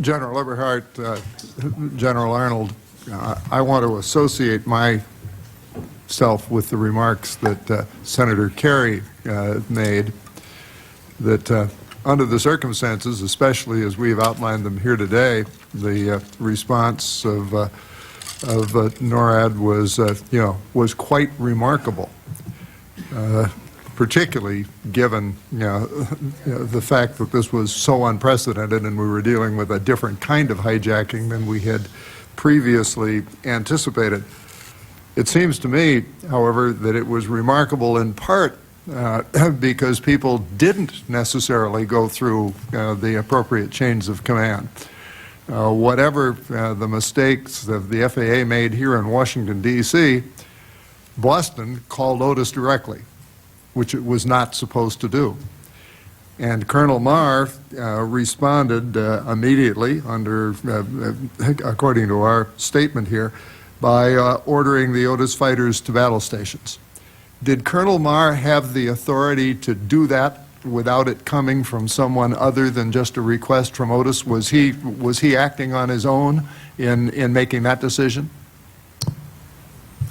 General Eberhart, General Arnold, I want to associate myself with the remarks that Senator Kerry made, that under the circumstances, especially as we've outlined them here today, the response of NORAD was quite remarkable. Particularly given the fact that this was so unprecedented and we were dealing with a different kind of hijacking than we had previously anticipated. It seems to me, however, that it was remarkable in part because people didn't necessarily go through the appropriate chains of command. Whatever the mistakes that the FAA made here in Washington, D.C., Boston called Otis directly, which it was not supposed to do. And Colonel Marr responded immediately under, according to our statement here, by ordering the Otis fighters to battle stations. Did Colonel Marr have the authority to do that without it coming from someone other than just a request from Otis? Was he acting on his own in making that decision?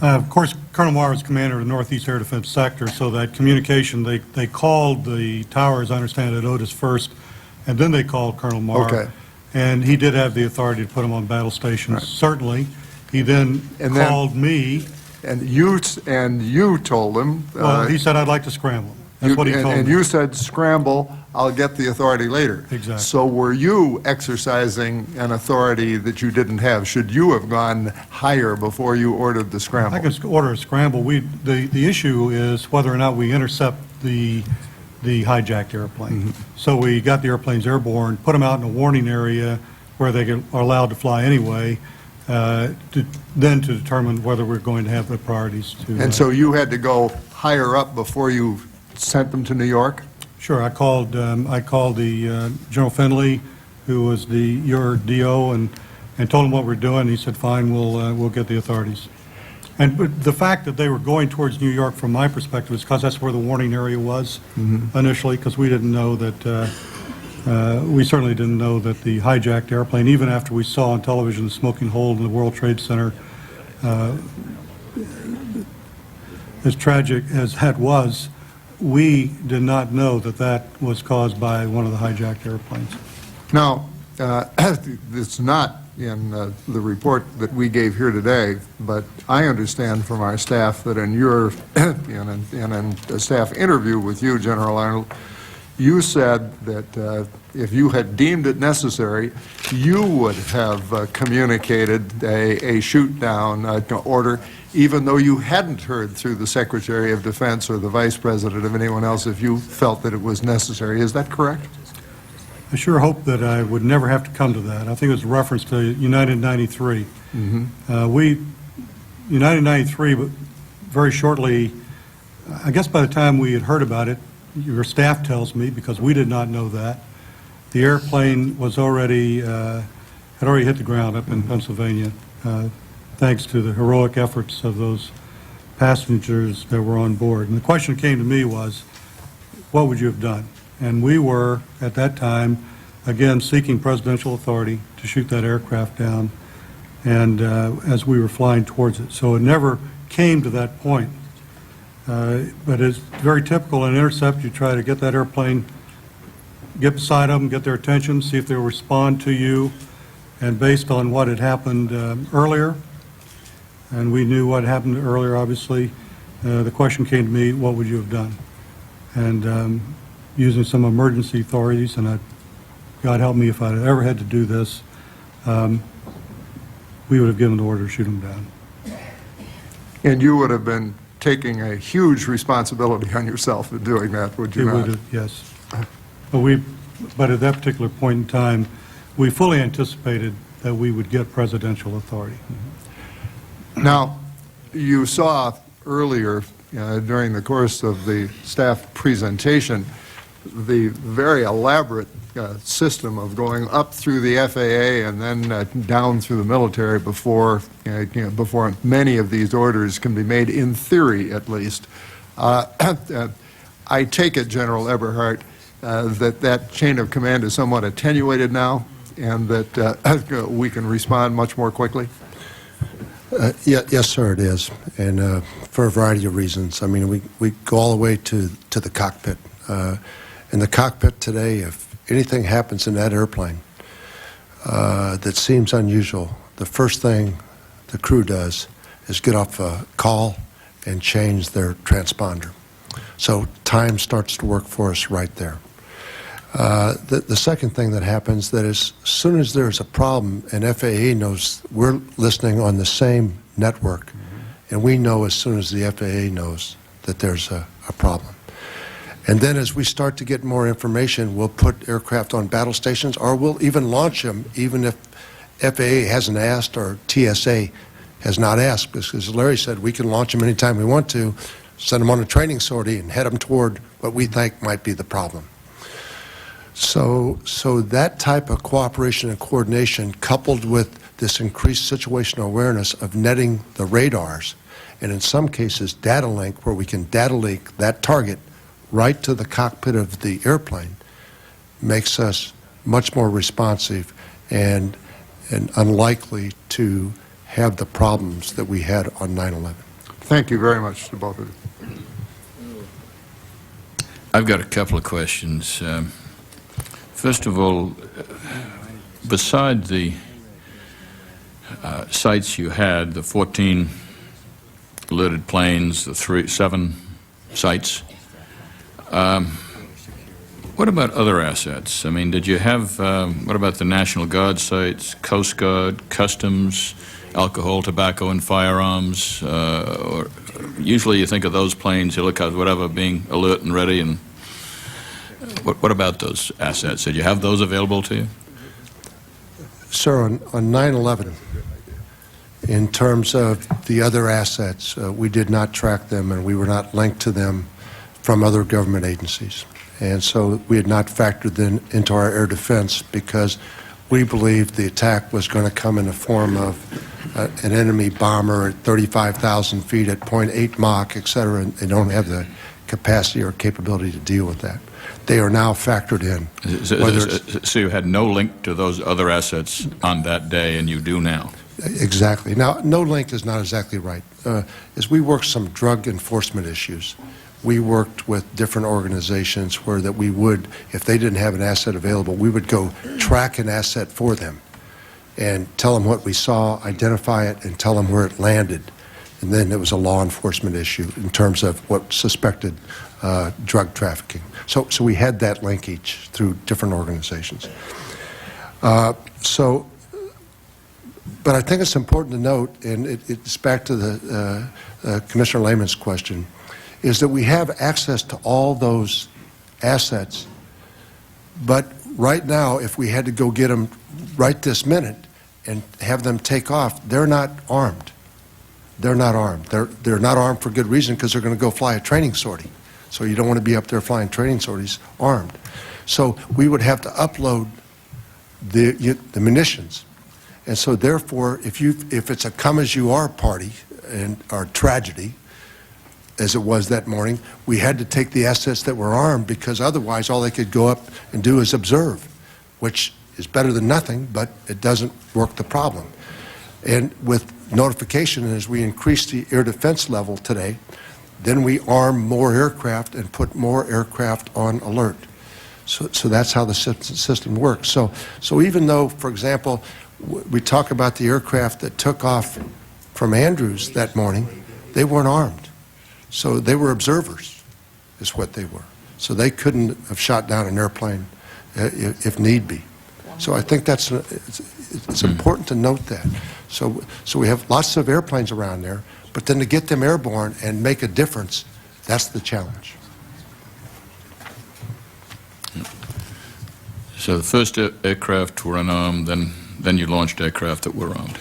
Of course, Colonel Marr was commander of the Northeast Air Defense Sector, so that communication, they called the towers, I understand, at Otis first, and then they called Colonel Marr. Okay. And he did have the authority to put them on battle stations, right. Certainly. He then called me. And you told him. Well, he said, I'd like to scramble. That's what he told me. And you said, scramble, I'll get the authority later. Exactly. So were you exercising an authority that you didn't have? Should you have gone higher before you ordered the scramble? I can order a scramble. The issue is whether or not we intercept the hijacked airplane. Mm-hmm. So we got the airplanes airborne, put them out in a warning area where they are allowed to fly anyway, then to determine whether we're going to have the priorities to. And so you had to go higher up before you sent them to New York? Sure. I called the General Finley, who was your DO, and told him what we're doing. He said, "Fine, we'll get the authorities." And but the fact that they were going towards New York, from my perspective, is because that's where the warning area was initially. Because we didn't know that we certainly didn't know that the hijacked airplane, even after we saw on television the smoking hole in the World Trade Center, as tragic as that was. We did not know that that was caused by one of the hijacked airplanes. Now, it's not in the report that we gave here today, but I understand from our staff that in your in a staff interview with you, General Arnold, you said that if you had deemed it necessary, you would have communicated a shoot-down order, even though you hadn't heard through the Secretary of Defense or the Vice President of anyone else if you felt that it was necessary. Is that correct? I sure hope that I would never have to come to that. I think it was a reference to United 93. Mm-hmm. United 93, but very shortly, I guess by the time we had heard about it, your staff tells me, because we did not know that, the airplane was had already hit the ground up in Pennsylvania, thanks to the heroic efforts of those passengers that were on board. And the question came to me was, what would you have done? And we were, at that time, again, seeking presidential authority to shoot that aircraft down, and as we were flying towards it. So it never came to that point. But it's very typical in intercept. You try to get that airplane, get beside them, get their attention, see if they'll respond to you. And based on what had happened earlier, and we knew what happened earlier, obviously, the question came to me, what would you have done? And using some emergency authorities, and God help me if I'd ever had to do this, we would have given the order to shoot them down. And you would have been taking a huge responsibility on yourself in doing that, would you not? Would have, yes. But at that particular point in time, we fully anticipated that we would get presidential authority. Now, you saw earlier during the course of the staff presentation the very elaborate system of going up through the FAA and then down through the military before before many of these orders can be made, in theory at least. I take it, General Eberhart, that chain of command is somewhat attenuated now, and that we can respond much more quickly? Yes, sir, it is, and for a variety of reasons. I mean, we go all the way to the cockpit. In the cockpit today, if anything happens in that airplane that seems unusual, the first thing the crew does is get off a call and change their transponder. So time starts to work for us right there. The second thing that happens that as soon as there's a problem, and FAA knows we're listening on the same network, and we know as soon as the FAA knows that there's a problem. And then as we start to get more information, we'll put aircraft on battle stations, or we'll even launch them even if FAA hasn't asked or TSA has not asked, because as Larry said, we can launch them anytime we want to, send them on a training sortie and head them toward what we think might be the problem. So that type of cooperation and coordination, coupled with this increased situational awareness of netting the radars, and in some cases data link, where we can data link that target right to the cockpit of the airplane, makes us much more responsive and unlikely to have the problems that we had on 9/11. Thank you very much to both of you. I've got a couple of questions. First of all, beside the sites you had, the 14 alerted planes, the 7 sites, what about other assets? I mean, did you have, what about the National Guard sites, Coast Guard, Customs, alcohol, tobacco, and firearms? Or usually you think of those planes, helicopters, whatever, being alert and ready, and what about those assets? Did you have those available to you? Sir, on 9/11, in terms of the other assets, we did not track them, and we were not linked to them from other government agencies. And so we had not factored them into our air defense because we believed the attack was going to come in the form of an enemy bomber at 35,000 feet at 0.8 Mach, et cetera, and they don't have the capacity or capability to deal with that. They are now factored in. So you had no link to those other assets on that day, and you do now? Exactly. Now, no link is not exactly right. As we worked some drug enforcement issues, we worked with different organizations where that we would, if they didn't have an asset available, we would go track an asset for them and tell them what we saw, identify it, and tell them where it landed. And then it was a law enforcement issue in terms of what suspected drug trafficking. So we had that linkage through different organizations. But I think it's important to note, and it's back to the Commissioner Lehman's question, is that we have access to all those assets, but right now, if we had to go get them right this minute and have them take off, they're not armed. They're not armed. They're not armed for good reason, because they're going to go fly a training sortie. So you don't want to be up there flying training sorties armed. So we would have to upload the munitions. And so therefore, if it's a come-as-you-are party or tragedy, as it was that morning, we had to take the assets that were armed, because otherwise all they could go up and do is observe, which is better than nothing, but it doesn't work the problem. And with notification, as we increase the air defense level today, then we arm more aircraft and put more aircraft on alert. So that's how the system works. So even though, for example, we talk about the aircraft that took off from Andrews that morning, they weren't armed. So they were observers, is what they were. So they couldn't have shot down an airplane if need be. So I think it's important to note that. So we have lots of airplanes around there, but then to get them airborne and make a difference, that's the challenge. So the first aircraft were unarmed, then you launched aircraft that were armed?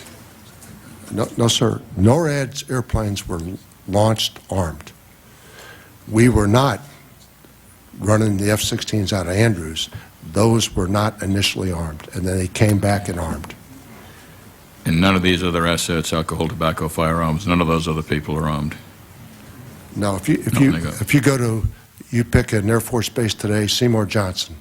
No, sir. NORAD's airplanes were launched armed. We were not running the F-16s out of Andrews. Those were not initially armed, and then they came back and armed. And none of these other assets, alcohol, tobacco, firearms, none of those other people are armed? No, if you go to you pick an Air Force base today, Seymour Johnson,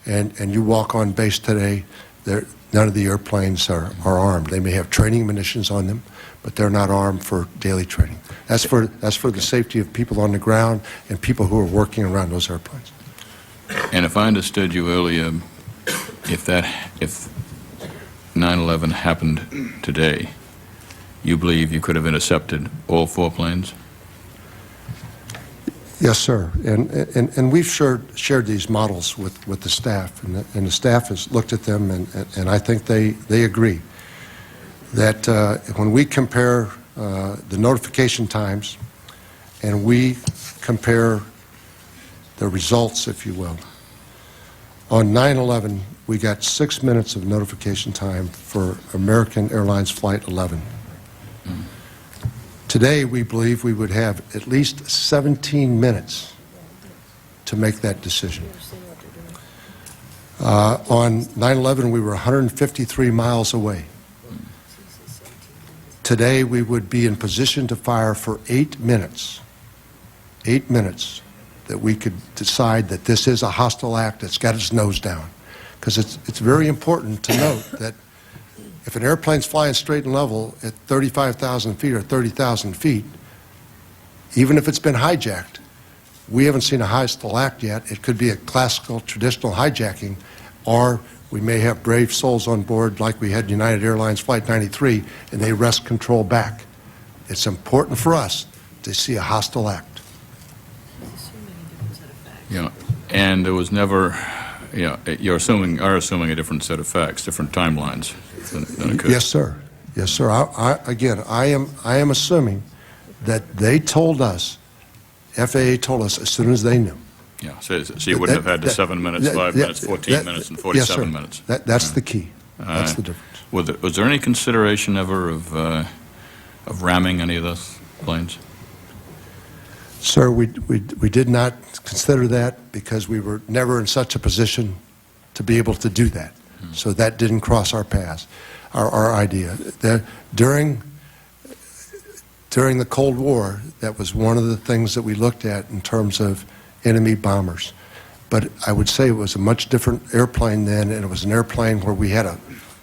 and you walk on base today, none of the airplanes are armed. They may have training munitions on them, but they're not armed for daily training. That's for the safety of people on the ground and people who are working around those airplanes. And if I understood you earlier, if 9/11 happened today, you believe you could have intercepted all 4 planes? Yes, sir. And we've shared these models with the staff, and the staff has looked at them, and I think they agree that when we compare the notification times and we compare the results, if you will, on 9/11, we got 6 minutes of notification time for American Airlines Flight 11. Today, we believe we would have at least 17 minutes to make that decision. On 9/11, we were 153 miles away. Today, we would be in position to fire for 8 minutes. 8 minutes that we could decide that this is a hostile act that's got its nose down. Because it's very important to note that if an airplane's flying straight and level at 35,000 feet or 30,000 feet, even if it's been hijacked, we haven't seen a hostile act yet. It could be a classical, traditional hijacking, or we may have brave souls on board like we had United Airlines Flight 93, and they wrest control back. It's important for us to see a hostile act. Yeah, and there was never, are assuming a different set of facts, different timelines than occurred. Yes, sir. Yes, sir. I am assuming that they told us, FAA told us as soon as they knew. Yeah, so you wouldn't have had the 7 minutes, 5 minutes, 14 minutes, and 47 yes, minutes. That's the key. That's the difference. Was there any consideration ever of ramming any of those planes? Sir, we did not consider that because we were never in such a position to be able to do that. So that didn't cross our paths, our idea. During the Cold War, that was one of the things that we looked at in terms of enemy bombers. But I would say it was a much different airplane then, and it was an airplane where we had a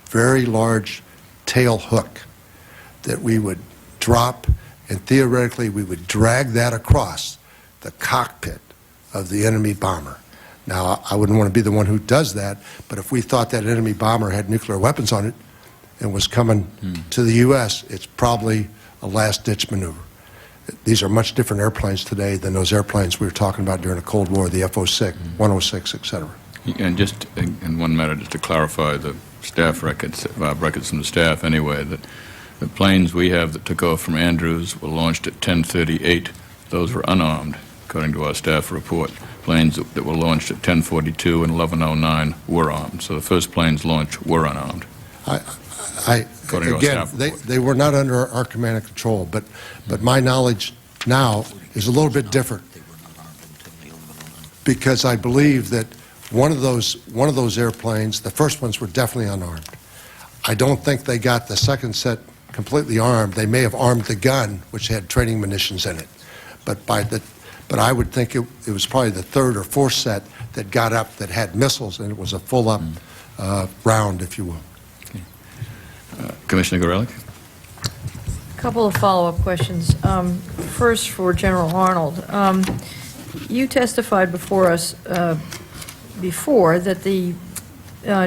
very large tail hook that we would drop, and theoretically we would drag that across the cockpit of the enemy bomber. Now, I wouldn't want to be the one who does that, but if we thought that enemy bomber had nuclear weapons on it and was coming to the U.S., it's probably a last-ditch maneuver. These are much different airplanes today than those airplanes we were talking about during the Cold War, the F-06, 106, et cetera. And just in one matter, just to clarify the staff records from the staff anyway, that the planes we have that took off from Andrews were launched at 10:38. Those were unarmed, according to our staff report. Planes that were launched at 10:42 and 11:09 were armed. So the first planes launched were unarmed. According to our Again, staff report. they were not under our command and control, but my knowledge now is a little bit different, because I believe that one of those airplanes, the first ones were definitely unarmed. I don't think they got the second set completely armed. They may have armed the gun, which had training munitions in it, but I would think it was probably the third or fourth set that got up that had missiles, and it was a full-up round, if you will. Commissioner Gorelick? A couple of follow-up questions. First, for General Arnold. You testified before us before that the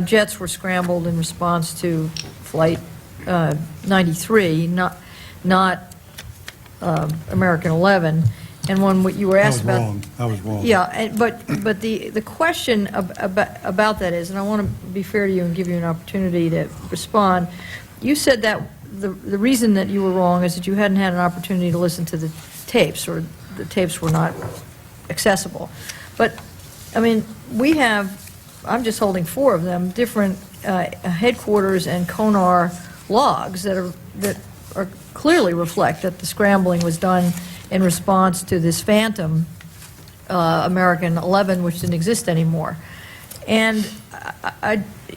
jets were scrambled in response to Flight 93, not American 11. And when you were asked about... I was wrong. Yeah, but the question about that is, and I want to be fair to you and give you an opportunity to respond, you said that the reason that you were wrong is that you hadn't had an opportunity to listen to the tapes, or the tapes were not accessible. But, I mean, we have, I'm just holding 4 of them, different headquarters and CONAR logs that are clearly reflect that the scrambling was done in response to this phantom American 11, which didn't exist anymore. And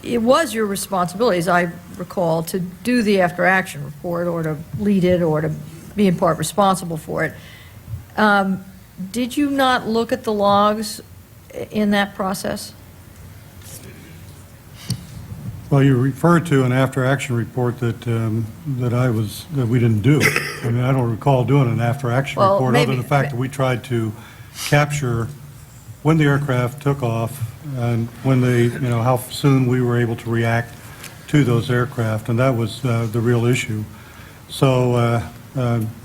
it was your responsibility, as I recall, to do the after-action report, or to lead it, or to be in part responsible for it. Did you not look at the logs in that process? Well, you referred to an after-action report that we didn't do. I mean, I don't recall doing an after-action Well, report, maybe- other than the fact that we tried to capture when the aircraft took off and when they, how soon we were able to react to those aircraft, and that was the real issue. So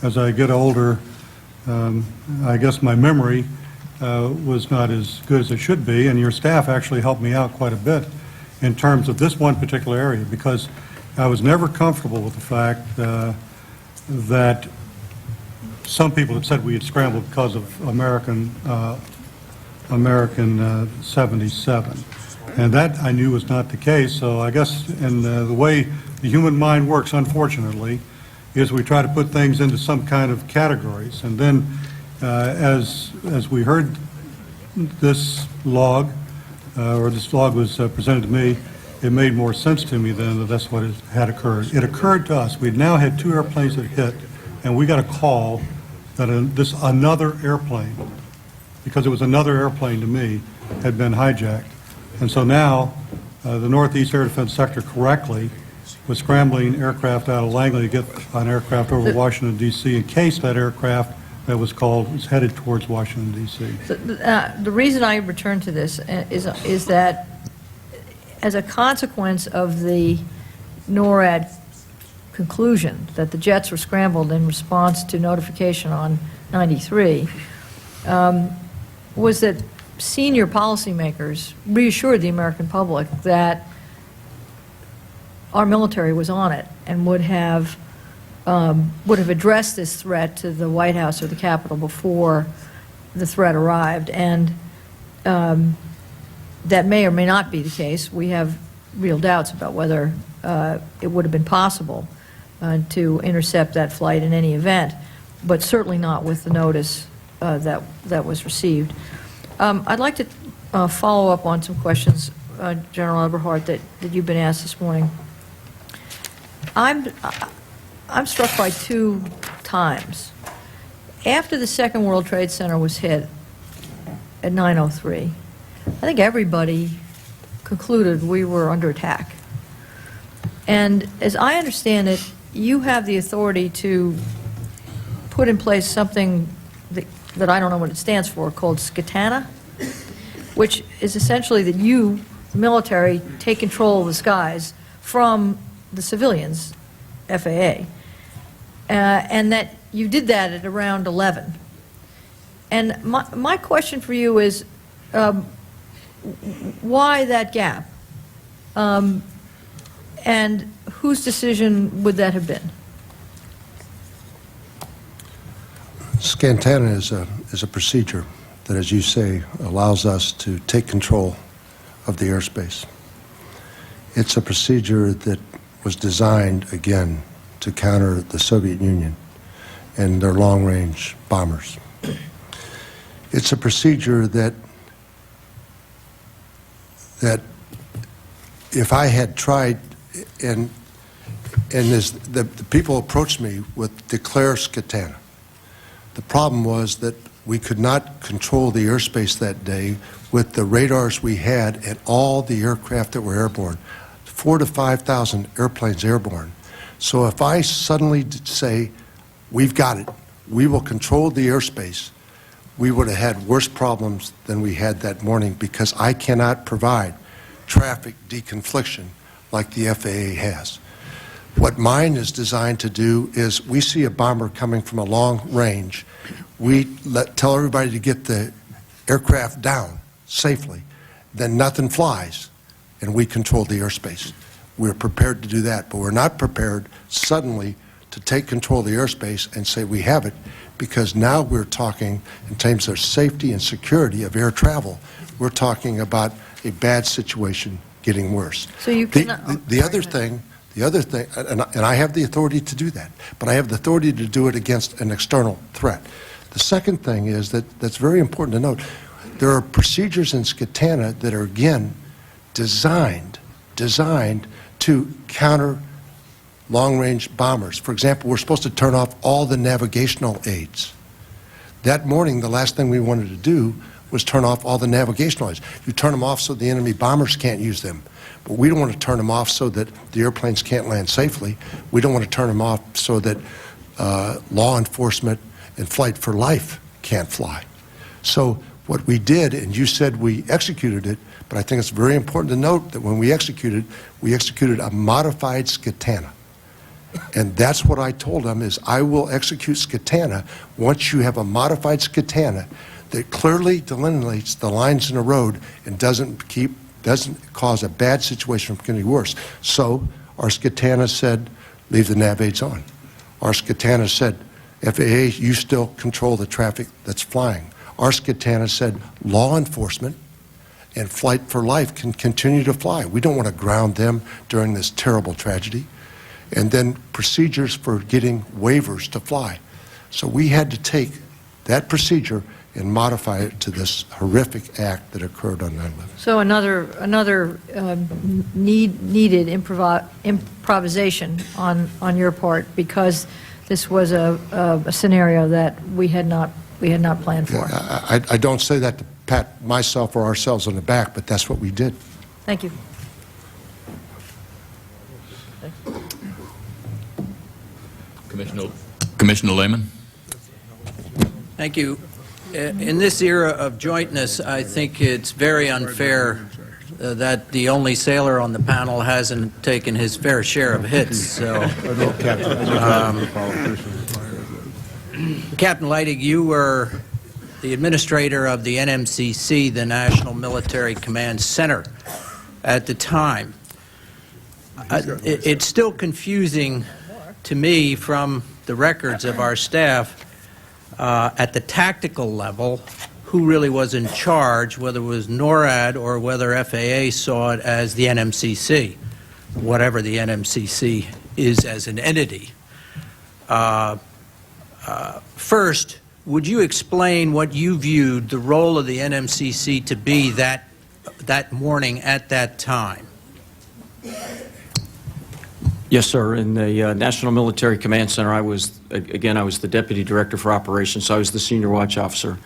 as I get older, I guess my memory was not as good as it should be, and your staff actually helped me out quite a bit in terms of this one particular area, because I was never comfortable with the fact that some people had said we had scrambled because of American 77. And that I knew was not the case, so I guess in the way the human mind works, unfortunately, is we try to put things into some kind of categories. And then as we heard this log, or this log was presented to me, it made more sense to me then that that's what had occurred. It occurred to us. We'd now had 2 airplanes that hit, and we got a call that another airplane, because it was another airplane to me, had been hijacked. And so now the Northeast Air Defense Sector correctly was scrambling aircraft out of Langley to get an aircraft over Washington, D.C. in case that aircraft that was called was headed towards Washington, D.C. The reason I return to this is that as a consequence of the NORAD conclusion that the jets were scrambled in response to notification on 93, was that senior policymakers reassured the American public that our military was on it and would have addressed this threat to the White House or the Capitol before the threat arrived. And that may or may not be the case. We have real doubts about whether it would have been possible to intercept that flight in any event, but certainly not with the notice that was received. I'd like to follow up on some questions, General Eberhart, that you've been asked this morning. I'm struck by 2 times. After the Second World Trade Center was hit at 9:03, I think everybody concluded we were under attack. And as I understand it, you have the authority to put in place something that I don't know what it stands for, called SCTANA, which is essentially that you, the military, take control of the skies from the civilians, FAA, and that you did that at around 11. And my question for you is, why that gap? And whose decision would that have been? SCTANA is a procedure that, as you say, allows us to take control of the airspace. It's a procedure that was designed, again, to counter the Soviet Union and their long-range bombers. It's a procedure that if I had tried, and as the people approached me with declare SCTANA, the problem was that we could not control the airspace that day with the radars we had and all the aircraft that were airborne, 4,000 to 5,000 airplanes airborne. So if I suddenly say, we've got it, we will control the airspace, we would have had worse problems than we had that morning, because I cannot provide traffic deconfliction like the FAA has. What mine is designed to do is, we see a bomber coming from a long range, we tell everybody to get the aircraft down safely, then nothing flies, and we control the airspace. We're prepared to do that, but we're not prepared suddenly to take control of the airspace and say we have it, because now we're talking in terms of safety and security of air travel. We're talking about a bad situation getting worse. So you cannot... The other thing, and I have the authority to do that, but I have the authority to do it against an external threat. The second thing is that's very important to note. There are procedures in SCTANA that are, again, designed to counter long-range bombers. For example, we're supposed to turn off all the navigational aids. That morning, the last thing we wanted to do was turn off all the navigational lights. You turn them off so the enemy bombers can't use them. But we don't want to turn them off so that the airplanes can't land safely. We don't want to turn them off so that law enforcement and Flight for Life can't fly. So what we did, and you said we executed it, but I think it's very important to note that when we executed a modified Skatana. And that's what I told them is I will execute Skatana once you have a modified Skatana that clearly delineates the lines in the road and doesn't cause a bad situation from getting worse. So our Skatana said, leave the nav aids on. Our Skatana said, FAA, you still control the traffic that's flying. Our Skatana said, law enforcement and Flight for Life can continue to fly. We don't want to ground them during this terrible tragedy. And then procedures for getting waivers to fly. So we had to take that procedure and modify it to this horrific act that occurred on 9/11. So another needed improvisation on your part, because this was a scenario that we had not planned for. I don't say that to pat myself or ourselves on the back, but that's what we did. Thank you. Commissioner Lehman? Thank you. In this era of jointness, I think it's very unfair that the only sailor on the panel hasn't taken his fair share of hits. So, Captain Leidig, you were the administrator of the NMCC, the National Military Command Center, at the time. It's still confusing to me from the records of our staff at the tactical level who really was in charge, whether it was NORAD or whether FAA saw it as the NMCC, whatever the NMCC is as an entity. First, would you explain what you viewed the role of the NMCC to be that morning at that time? Yes, sir. In the National Military Command Center, I was the Deputy Director for Operations, so I was the Senior Watch Officer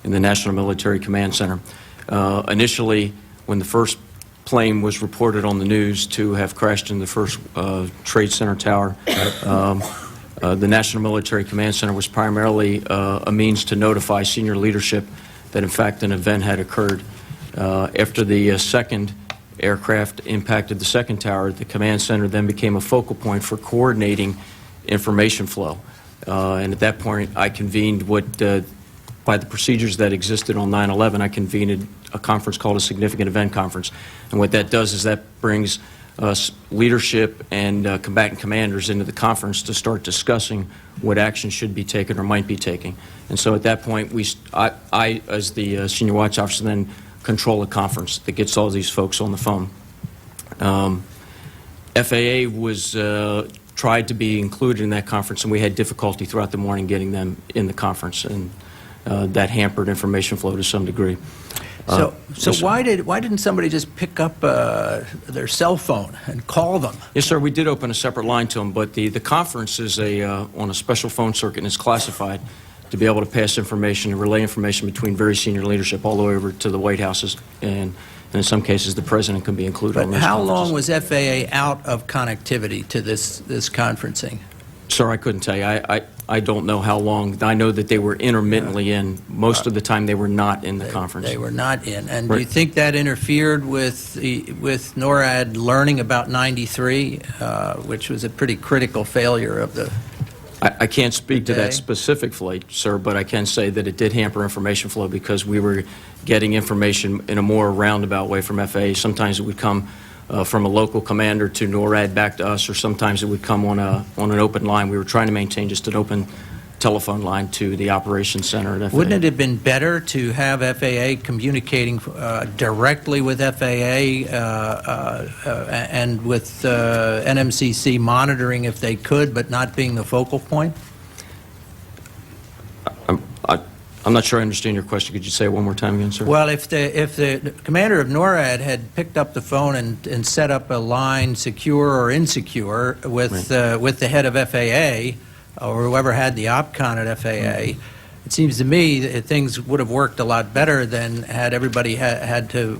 in the National Military Command Center. Initially, when the first plane was reported on the news to have crashed in the first Trade Center tower, the National Military Command Center was primarily a means to notify senior leadership that, in fact, an event had occurred. After the second aircraft impacted the second tower, the command center then became a focal point for coordinating information flow. And at that point, I convened by the procedures that existed on 9/11, I convened a conference called a Significant Event Conference. And what that does is that brings leadership and combatant commanders into the conference to start discussing what action should be taken or might be taken. And so at that point, I as the Senior Watch Officer, then control a conference that gets all these folks on the phone. FAA was tried to be included in that conference, and we had difficulty throughout the morning getting them in the conference, and that hampered information flow to some degree. So yes, why didn't somebody just pick up their cell phone and call them? Yes, sir. We did open a separate line to them, but the conference is on a special phone circuit and is classified to be able to pass information and relay information between very senior leadership all the way over to the White Houses, and in some cases the President can be included on But those how conferences. long was FAA out of connectivity to this conferencing? Sir, I couldn't tell you. I don't know how long. I know that they were intermittently in. Most of the time they were not in the conference. They were not in. And do Right. you think that interfered with NORAD learning about 93, which was a pretty critical failure of the... I can't speak to Today? that specific flight, sir, but I can say that it did hamper information flow because we were getting information in a more roundabout way from FAA. Sometimes it would come from a local commander to NORAD back to us, or sometimes it would come on an open line. We were trying to maintain just an open telephone line to the operations center at FAA. Wouldn't it have been better to have FAA communicating directly with FAA and with NMCC monitoring if they could, but not being the focal point? I'm not sure I understand your question. Could you say it one more time again, sir? Well, if the commander of NORAD had picked up the phone and set up a line, secure or insecure, with the head of FAA or whoever had the OPCON at FAA, it seems to me that things would have worked a lot better than had everybody had to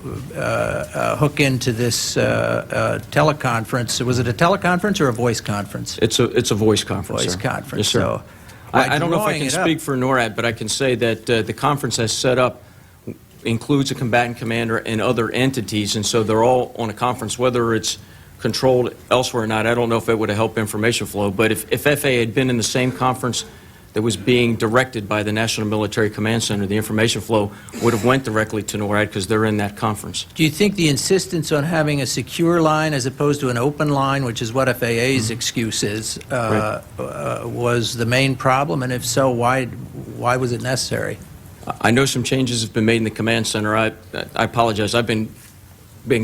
hook into this teleconference. Was it a teleconference or a voice conference? It's a voice conference, Voice sir. conference. Yes, sir. So I don't know if I drawing can it up- speak for NORAD, but I can say that the conference as set up includes a combatant commander and other entities, and so they're all on a conference, whether it's controlled elsewhere or not. I don't know if it would have helped information flow, but if FAA had been in the same conference that was being directed by the National Military Command Center, the information flow would have went directly to NORAD because they're in that conference. Do you think the insistence on having a secure line as opposed to an open line, which is what FAA's excuse is, was the main problem? And if so, why was it necessary? I know some changes have been made in the command center. I apologize. I've been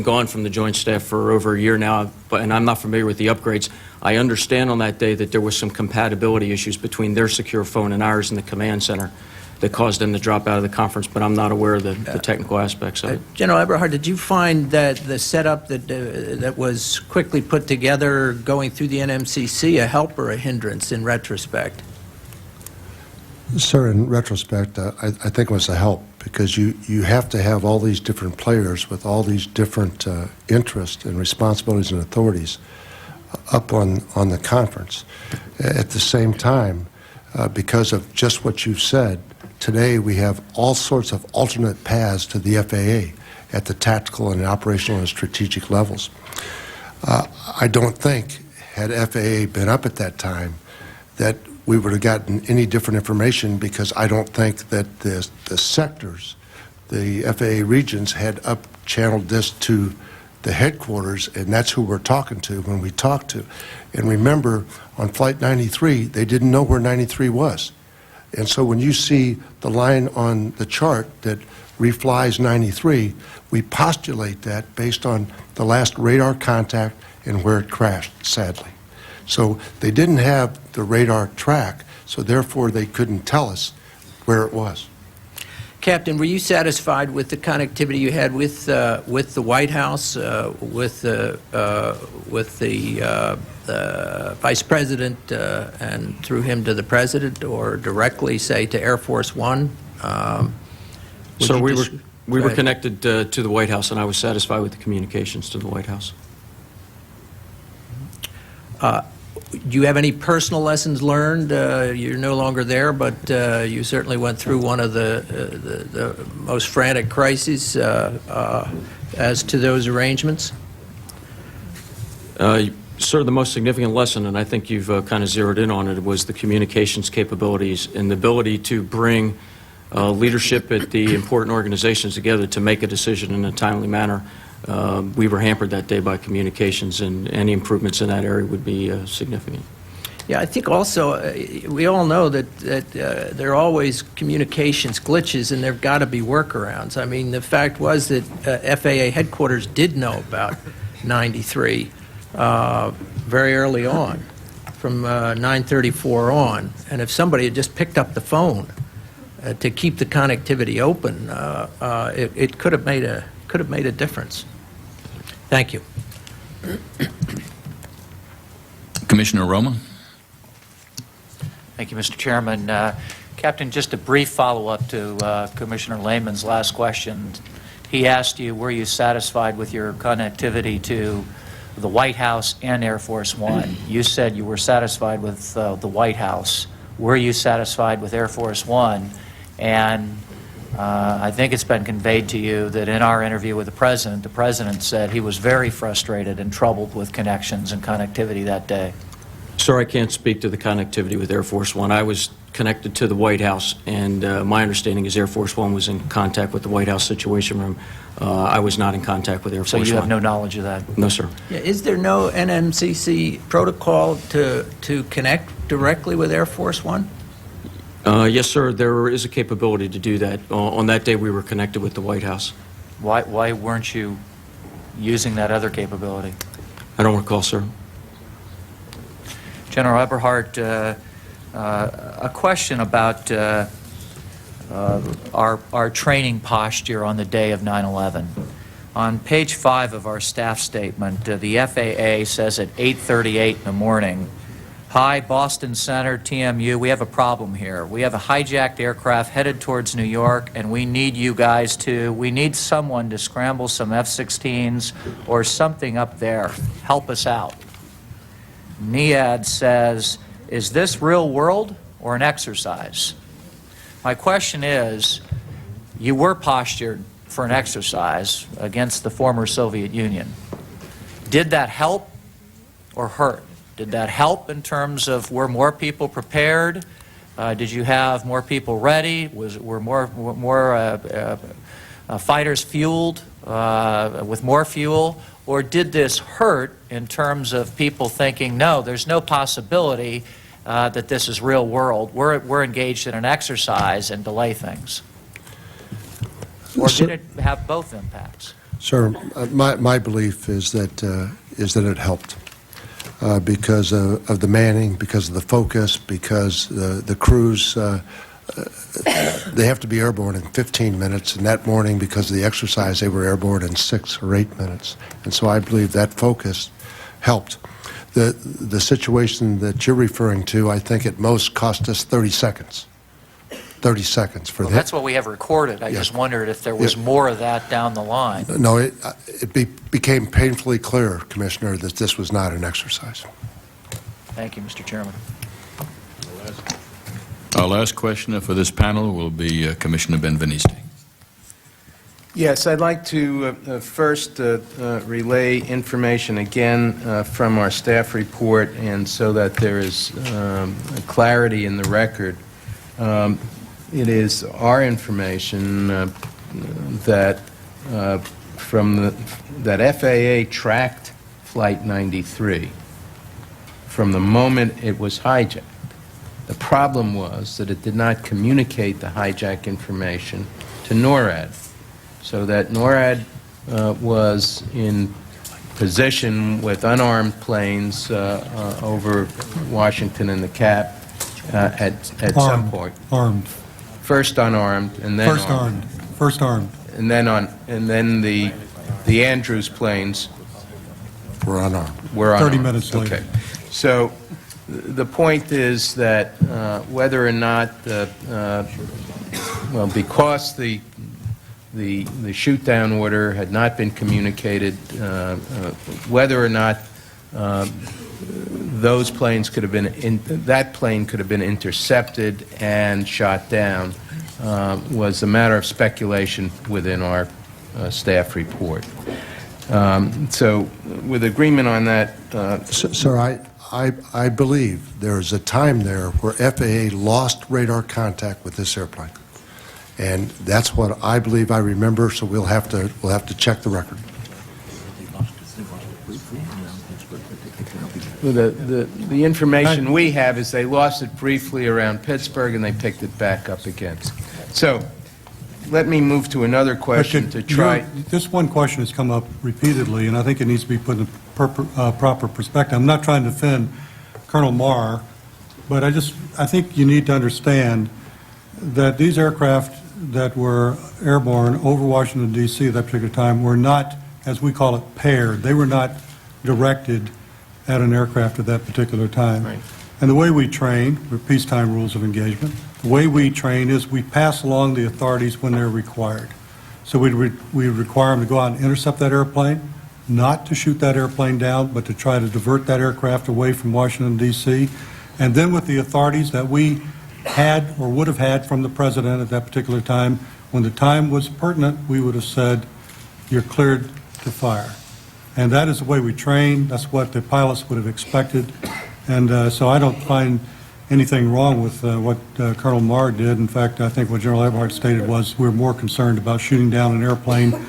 gone from the Joint Staff for over a year now, and I'm not familiar with the upgrades. I understand on that day that there was some compatibility issues between their secure phone and ours in the command center that caused them to drop out of the conference, but I'm not aware of the technical aspects of it. General Eberhart, did you find that the setup that was quickly put together going through the NMCC a help or a hindrance in retrospect? Sir, in retrospect, I think it was a help, because you have to have all these different players with all these different interests and responsibilities and authorities up on the conference. At the same time, because of just what you've said, today we have all sorts of alternate paths to the FAA at the tactical and operational and strategic levels. I don't think, had FAA been up at that time, that we would have gotten any different information, because I don't think that the sectors, the FAA regions, had up-channeled this to the headquarters, and that's who we're talking to when we talk to. And remember, on Flight 93, they didn't know where 93 was. And so when you see the line on the chart that reflies 93, we postulate that based on the last radar contact and where it crashed, sadly. So they didn't have the radar track, so therefore they couldn't tell us where it was. Captain, were you satisfied with the connectivity you had with the White House, with the Vice President, and through him to the President, or directly, say, to Air Force One? So we were connected to the White House, and I was satisfied with the communications to the White House. Do you have any personal lessons learned? You're no longer there, but you certainly went through one of the most frantic crises as to those arrangements. Sir, the most significant lesson, and I think you've kind of zeroed in on it, was the communications capabilities and the ability to bring leadership at the important organizations together to make a decision in a timely manner. We were hampered that day by communications, and any improvements in that area would be significant. Yeah, I think also, we all know that there are always communications glitches, and there have got to be workarounds. I mean, the fact was that FAA headquarters did know about 93 very early on, from 934 on. And if somebody had just picked up the phone to keep the connectivity open, it could have made a difference. Thank you. Commissioner Roma? Thank you, Mr. Chairman. Captain, just a brief follow-up to Commissioner Lehman's last question. He asked you, were you satisfied with your connectivity to the White House and Air Force One? You said you were satisfied with the White House. Were you satisfied with Air Force One? And I think it's been conveyed to you that in our interview with the President said he was very frustrated and troubled with connections and connectivity that day. Sir, I can't speak to the connectivity with Air Force One. I was connected to the White House, and my understanding is Air Force One was in contact with the White House Situation Room. I was not in contact with Air Force One. So you have no knowledge of that? No, sir. Yeah, is there no NMCC protocol to connect directly with Air Force One? Yes, sir, there is a capability to do that. On that day, we were connected with the White House. Why weren't you using that other capability? I don't recall, sir. General Eberhart, a question about our training posture on the day of 9/11. On page 5 of our staff statement, the FAA says at 8:38 in the morning Hi, Boston Center, TMU, we have a problem here. We have a hijacked aircraft headed towards New York, and we need you guys we need someone to scramble some F-16s or something up there. Help us out. NIAD says, is this real world or an exercise? My question is, you were postured for an exercise against the former Soviet Union. Did that help or hurt? Did that help in terms of were more people prepared? Did you have more people ready? Were more fighters fueled with more fuel? Or did this hurt in terms of people thinking, no, there's no possibility that this is real world. We're engaged in an exercise and delay things? Or did it have both impacts? Sir, my belief is that it helped because of the manning, because of the focus, because the crews, they have to be airborne in 15 minutes, and that morning, because of the exercise, they were airborne in 6 or 8 minutes. And so I believe that focus helped. The situation that you're referring to, I think at most cost us 30 seconds. 30 seconds for Well, that. that's what we have recorded. I just wondered if there was more of that down the line. No, it became painfully clear, Commissioner, that this was not an exercise. Thank you, Mr. Chairman. Our last questioner for this panel will be Commissioner Benveniste. Yes, I'd like to first relay information again from our staff report, and so that there is clarity in the record. It is our information that that FAA tracked Flight 93 from the moment it was hijacked. The problem was that it did not communicate the hijack information to NORAD, so that NORAD was in position with unarmed planes over Washington and the Cap at some point. Armed. First unarmed, and then First armed. First armed. and then the Andrews planes We're unarmed. were unarmed. 30 minutes later. Okay, so the point is that whether or not, well, because the shoot-down order had not been communicated, whether or not those planes could have been, that plane could have been intercepted and shot down was a matter of speculation within our staff report. So with agreement on that, Sir, I believe there is a time there where FAA lost radar contact with this airplane. And that's what I believe I remember, so we'll have to check the record. the information we have is they lost it briefly around Pittsburgh and they picked it back up again. So let me move to another question to try. This one question has come up repeatedly, and I think it needs to be put in proper perspective. I'm not trying to defend Colonel Marr, but I think you need to understand that these aircraft that were airborne over Washington, D.C. at that particular time were not, as we call it, paired. They were not directed at an aircraft at that particular time. Right. And the way we train, with peacetime rules of engagement, the way we train is we pass along the authorities when they're required. So we require them to go out and intercept that airplane, not to shoot that airplane down, but to try to divert that aircraft away from Washington, D.C. And then with the authorities that we had or would have had from the President at that particular time, when the time was pertinent, we would have said, you're cleared to fire. And that is the way we train. That's what the pilots would have expected. And so I don't find anything wrong with what Colonel Marr did. In fact, I think what General Eberhart stated was we're more concerned about shooting down an airplane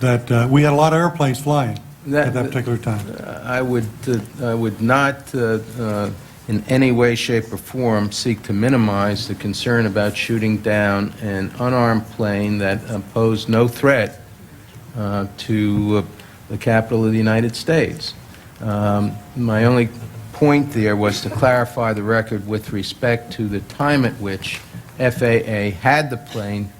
that we had a lot of airplanes flying at that particular time. I would not in any way, shape, or form seek to minimize the concern about shooting down an unarmed plane that posed no threat to the capital of the United States. My only point there was to clarify the record with respect to the time at which FAA had the plane,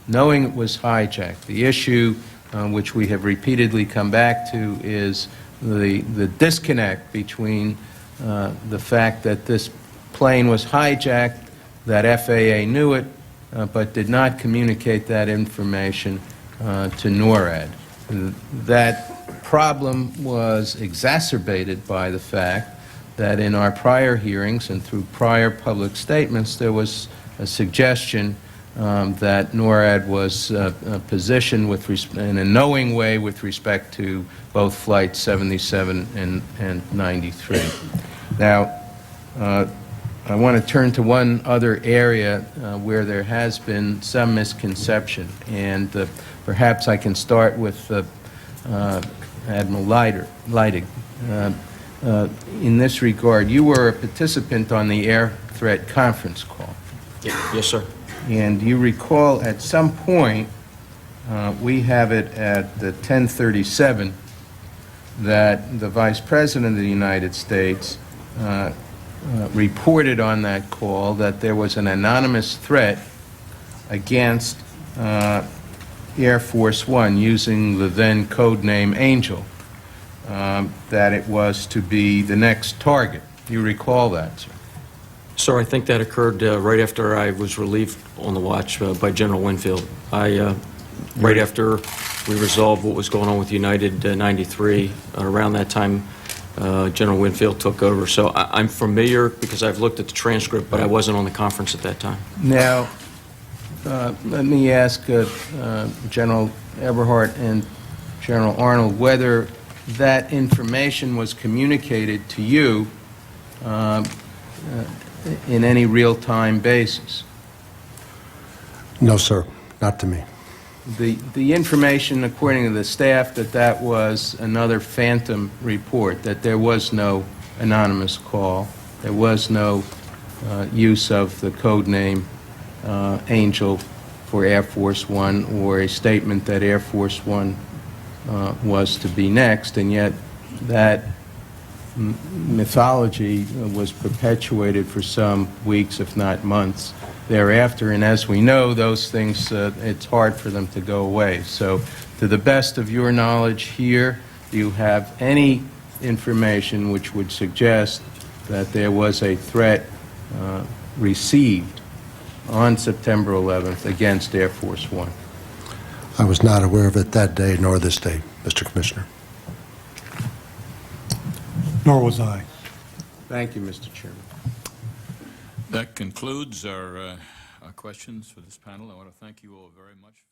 knowing it was hijacked. The issue which we have repeatedly come back to is the disconnect between the fact that this plane was hijacked, that FAA knew it, but did not communicate that information to NORAD. That problem was exacerbated by the fact that in our prior hearings and through prior public statements, there was a suggestion that NORAD was positioned in a knowing way with respect to both Flights 77 and 93. Now, I want to turn to one other area where there has been some misconception, and perhaps I can start with Admiral Leidig. In this regard, you were a participant on the air threat conference call. Yes, sir. And you recall at some point, we have it at the 1037, that the Vice President of the United States reported on that call that there was an anonymous threat against Air Force One using the then code name Angel, that it was to be the next target. You recall that, sir? Sir, I think that occurred right after I was relieved on the watch by General Winfield. Right after we resolved what was going on with United 93, around that time, General Winfield took over. So I'm familiar because I've looked at the transcript, but I wasn't on the conference at that time. Now, let me ask General Eberhart and General Arnold whether that information was communicated to you in any real-time basis. No, sir, not to me. The information, according to the staff, that was another phantom report, that there was no anonymous call, there was no use of the code name Angel for Air Force One, or a statement that Air Force One was to be next, and yet that mythology was perpetuated for some weeks, if not months, thereafter. And as we know, those things, it's hard for them to go away. So to the best of your knowledge here, do you have any information which would suggest that there was a threat received on September 11th against Air Force One? I was not aware of it that day nor this day, Mr. Commissioner. Nor was I. Thank you, Mr. Chairman. That concludes our questions for this panel. I want to thank you all very much.